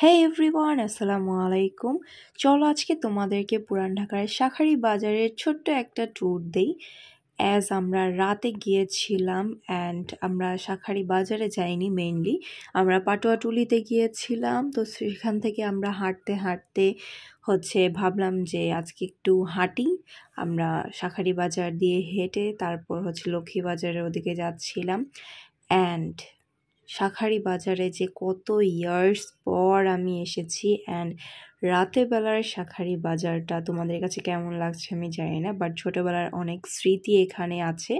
হে everyone, আসসালামু আলাইকুম। চলো আজকে তোমাদেরকে পুরান ঢাকার শাঁখারী বাজারের ছোট্ট একটা ট্যুর দেই। আমরা রাতে গিয়েছিলাম অ্যান্ড আমরা শাঁখারী বাজারে যাইনি, মেইনলি আমরা পাটুয়াটুলিতে গিয়েছিলাম। তো সেখান থেকে আমরা হাঁটতে হাঁটতে ভাবলাম যে আজকে একটু হাঁটি। আমরা শাঁখারী বাজার দিয়ে হেঁটে তারপর লক্ষ্মীবাজারের ওদিকে যাচ্ছিলাম। অ্যান্ড শাঁখারী বাজারে যে কত ইয়ার্স পর আমি এসেছি, অ্যান্ড রাতের বেলার শাঁখারী বাজারটা তোমাদের কাছে কেমন লাগছে আমি জানি না, বাট ছোটোবেলার অনেক স্মৃতি এখানে আছে।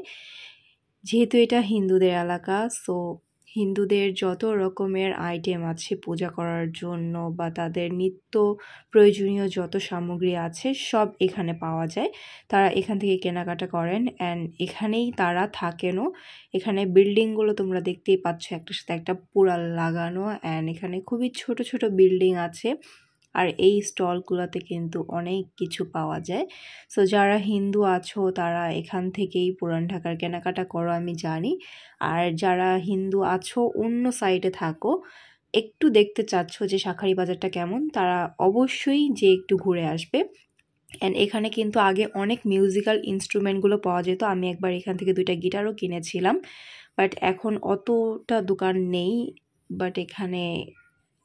যেহেতু এটা হিন্দুদের এলাকা, সো হিন্দুদের যত রকমের আইটেম আছে পূজা করার জন্য বা তাদের নিত্য প্রয়োজনীয় যত সামগ্রী আছে সব এখানে পাওয়া যায়। তারা এখান থেকে কেনাকাটা করেন অ্যান্ড এখানেই তারা থাকেনও। এখানে বিল্ডিংগুলো তোমরা দেখতেই পাচ্ছ, একটার সাথে একটা পুরা লাগানো, অ্যান্ড এখানে খুবই ছোট ছোট বিল্ডিং আছে। আর এই স্টলগুলোতে কিন্তু অনেক কিছু পাওয়া যায়। সো যারা হিন্দু আছো তারা এখান থেকেই পুরান ঢাকার কেনাকাটা করো, আমি জানি। আর যারা হিন্দু আছো অন্য সাইডে থাকো, একটু দেখতে চাচ্ছ যে শাঁখারী বাজারটা কেমন, তারা অবশ্যই যে একটু ঘুরে আসবে। অ্যান্ড এখানে কিন্তু আগে অনেক মিউজিক্যাল ইনস্ট্রুমেন্টগুলো পাওয়া যেত। আমি একবার এখান থেকে 2টা গিটারও কিনেছিলাম, বাট এখন অতটা দোকান নেই। বাট এখানে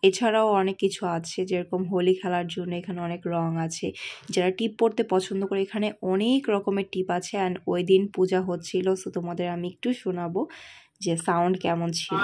এছাড়াও অনেক কিছু আছে, যেরকম হোলি খেলার জন্য এখানে অনেক রং আছে। যারা টিপ পরতে পছন্দ করে এখানে অনেক রকমের টিপ আছে। অ্যান্ড ওই দিন পূজা হচ্ছিল, সো তোমাদের আমি একটু শোনাবো যে সাউন্ড কেমন ছিল।